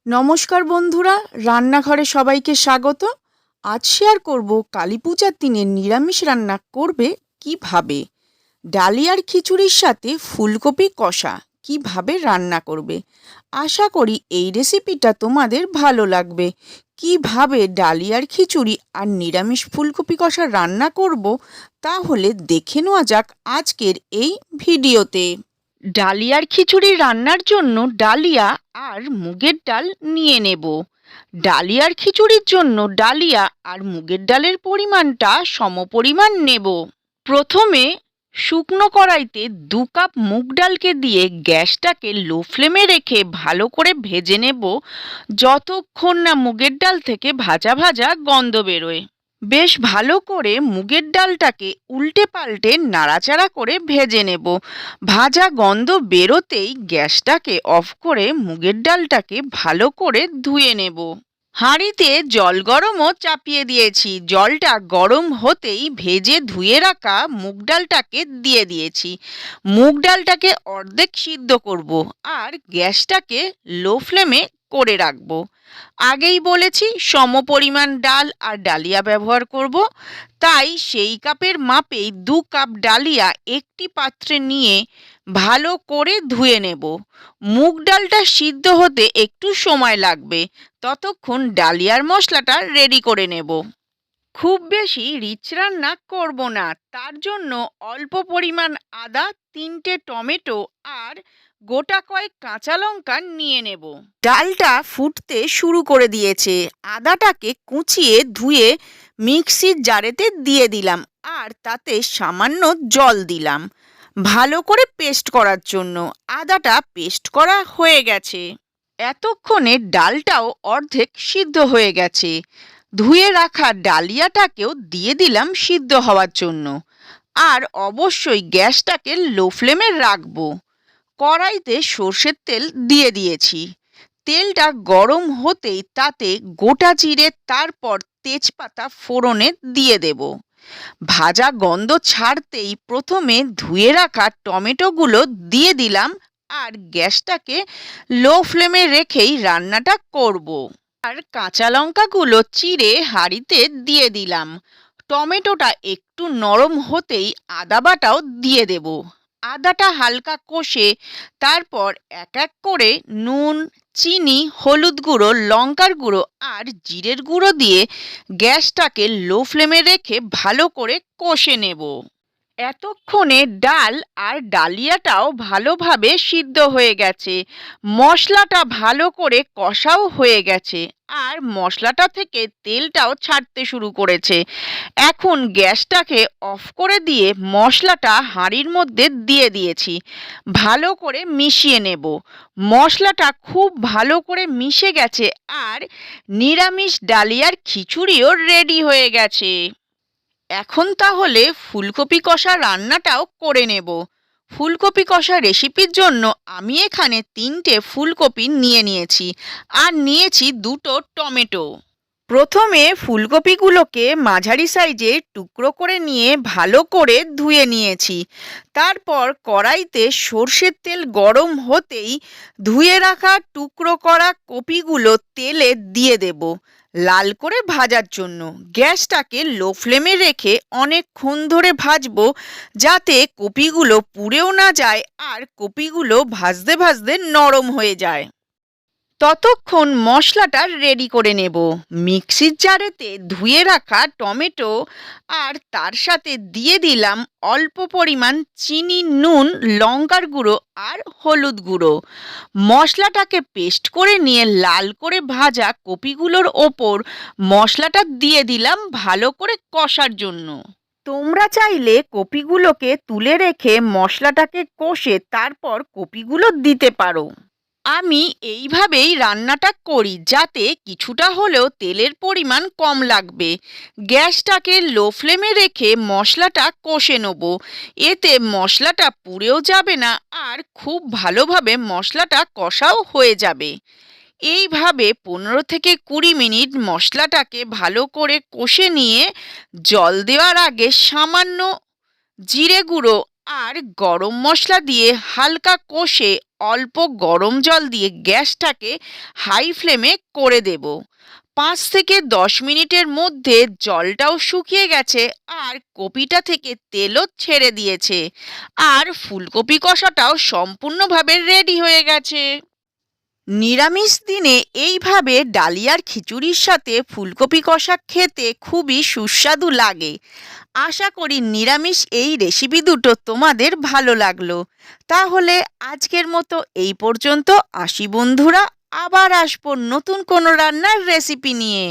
নমস্কার বন্ধুরা, রান্নাঘরে সবাইকে স্বাগত। আজ শেয়ার করব কালী পূজার দিনে নিরামিষ রান্না করবে কিভাবে। ডালিয়ার খিচুড়ির সাথে ফুলকপি কষা কিভাবে রান্না করবে। আশা করি এই রেসিপিটা তোমাদের ভালো লাগবে। কিভাবে ডালিয়ার খিচুড়ি আর নিরামিষ ফুলকপি কষা রান্না করব তাহলে দেখে নেওয়া যাক আজকের এই ভিডিওতে। ডালিয়ার খিচুড়ি রান্নার জন্য ডালিয়া আর মুগের ডাল নিয়ে নেব। ডালিয়ার খিচুড়ির জন্য ডালিয়া আর মুগের ডালের পরিমাণটা সমপরিমাণ নেব। প্রথমে শুকনো কড়াইতে 2 কাপ মুগ ডালকে দিয়ে গ্যাসটাকে লো ফ্লেমে রেখে ভালো করে ভেজে নেব, যতক্ষণ না মুগের ডাল থেকে ভাজা ভাজা গন্ধ বেরোয়। বেশ ভালো করে মুগের ডালটাকে উল্টে পাল্টে নাড়াচাড়া করে ভেজে নেব। ভাজা গন্ধ বেরোতেই গ্যাসটাকে অফ করে মুগের ডালটাকে ভালো করে ধুয়ে নেব। হাঁড়িতে জল গরমও চাপিয়ে দিয়েছি। জলটা গরম হতেই ভেজে ধুয়ে রাখা মুগ ডালটাকে দিয়ে দিয়েছি। মুগ ডালটাকে অর্ধেক সিদ্ধ করব আর গ্যাসটাকে লো ফ্লেমে করে রাখবো। আগেই বলেছি সমপরিমাণ ডাল আর ডালিয়া ব্যবহার করব, তাই সেই কাপের মাপেই 2 কাপ ডালিয়া একটি পাত্রে নিয়ে ভালো করে ধুয়ে নেব। মুগ ডালটা সিদ্ধ হতে একটু সময় লাগবে, ততক্ষণ ডালিয়ার মশলাটা রেডি করে নেব। খুব বেশি রিচ রান্না করব না, তার জন্য অল্প পরিমাণ আদা, 3টে টমেটো আর গোটা কয়েক কাঁচা লঙ্কা নিয়ে নেব। ডালটা ফুটতে শুরু করে দিয়েছে। আদাটাকে কুচিয়ে ধুয়ে মিক্সির জারেতে দিয়ে দিলাম আর তাতে সামান্য জল দিলাম ভালো করে পেস্ট করার জন্য। আদাটা পেস্ট করা হয়ে গেছে। এতক্ষণে ডালটাও অর্ধেক সিদ্ধ হয়ে গেছে। ধুয়ে রাখা ডালিয়াটাকেও দিয়ে দিলাম সিদ্ধ হওয়ার জন্য। আর অবশ্যই গ্যাসটাকে লো ফ্লেমে রাখবো। কড়াইতে সর্ষের তেল দিয়ে দিয়েছি। তেলটা গরম হতেই তাতে গোটা জিরে, তারপর তেজপাতা ফোড়নে দিয়ে দেব। ভাজা গন্ধ ছাড়তেই প্রথমে ধুয়ে রাখা টমেটোগুলো দিয়ে দিলাম আর গ্যাসটাকে লো ফ্লেমে রেখেই রান্নাটা করব। আর কাঁচা লঙ্কাগুলো চিড়ে হাঁড়িতে দিয়ে দিলাম। টমেটোটা একটু নরম হতেই আদা বাটাও দিয়ে দেব। আদাটা হালকা কষে তারপর এক এক করে নুন, চিনি, হলুদ গুঁড়ো, লঙ্কার গুঁড়ো আর জিরের গুঁড়ো দিয়ে গ্যাসটাকে লো ফ্লেমে রেখে ভালো করে কষে নেব। এতক্ষণে ডাল আর ডালিয়াটাও ভালোভাবে সিদ্ধ হয়ে গেছে। মশলাটা ভালো করে কষাও হয়ে গেছে আর মশলাটা থেকে তেলটাও ছাড়তে শুরু করেছে। এখন গ্যাসটাকে অফ করে দিয়ে মশলাটা হাঁড়ির মধ্যে দিয়ে দিয়েছি। ভালো করে মিশিয়ে নেব। মশলাটা খুব ভালো করে মিশে গেছে আর নিরামিষ ডালিয়ার খিচুড়িও রেডি হয়ে গেছে। এখন তাহলে ফুলকপি কষা রান্নাটাও করে নেব। ফুলকপি কষা রেসিপির জন্য আমি এখানে 3টে ফুলকপি নিয়ে নিয়েছি আর নিয়েছি 2টো টমেটো। প্রথমে ফুলকপিগুলোকে মাঝারি সাইজে টুকরো করে নিয়ে ভালো করে ধুয়ে নিয়েছি। তারপর কড়াইতে সর্ষের তেল গরম হতেই ধুয়ে রাখা টুকরো করা কপিগুলো তেলে দিয়ে দেব লাল করে ভাজার জন্য। গ্যাসটাকে লো ফ্লেমে রেখে অনেকক্ষণ ধরে ভাজবো, যাতে কপিগুলো পুড়েও না যায় আর কপিগুলো ভাজতে ভাজতে নরম হয়ে যায়। ততক্ষণ মশলাটা রেডি করে নেব। মিক্সির জারেতে ধুয়ে রাখা টমেটো আর তার সাথে দিয়ে দিলাম অল্প পরিমাণ চিনি, নুন, লঙ্কার গুঁড়ো আর হলুদ গুঁড়ো। মশলাটাকে পেস্ট করে নিয়ে লাল করে ভাজা কপিগুলোর ওপর মশলাটা দিয়ে দিলাম ভালো করে কষার জন্য। তোমরা চাইলে কপিগুলোকে তুলে রেখে মশলাটাকে কষে তারপর কপিগুলো দিতে পারো। আমি এইভাবেই রান্নাটা করি, যাতে কিছুটা হলেও তেলের পরিমাণ কম লাগবে। গ্যাসটাকে লো ফ্লেমে রেখে মশলাটা কষে নেব। এতে মশলাটা পুড়েও যাবে না আর খুব ভালোভাবে মশলাটা কষাও হয়ে যাবে। এইভাবে 15 থেকে 20 মিনিট মশলাটাকে ভালো করে কষে নিয়ে জল দেওয়ার আগে সামান্য জিরে গুঁড়ো আর গরম মশলা দিয়ে হালকা কষে অল্প গরম জল দিয়ে গ্যাসটাকে হাই ফ্লেমে করে দেব। 5 থেকে 10 মিনিটের মধ্যে জলটাও শুকিয়ে গেছে আর কপিটা থেকে তেলও ছেড়ে দিয়েছে, আর ফুলকপি কষাটাও সম্পূর্ণভাবে রেডি হয়ে গেছে। নিরামিষ দিনে এইভাবে ডালিয়ার খিচুড়ির সাথে ফুলকপি কষা খেতে খুবই সুস্বাদু লাগে। আশা করি নিরামিষ এই রেসিপি দুটো তোমাদের ভালো লাগলো। তাহলে আজকের মতো এই পর্যন্ত। আসি বন্ধুরা, আবার আসবো নতুন কোনো রান্নার রেসিপি নিয়ে।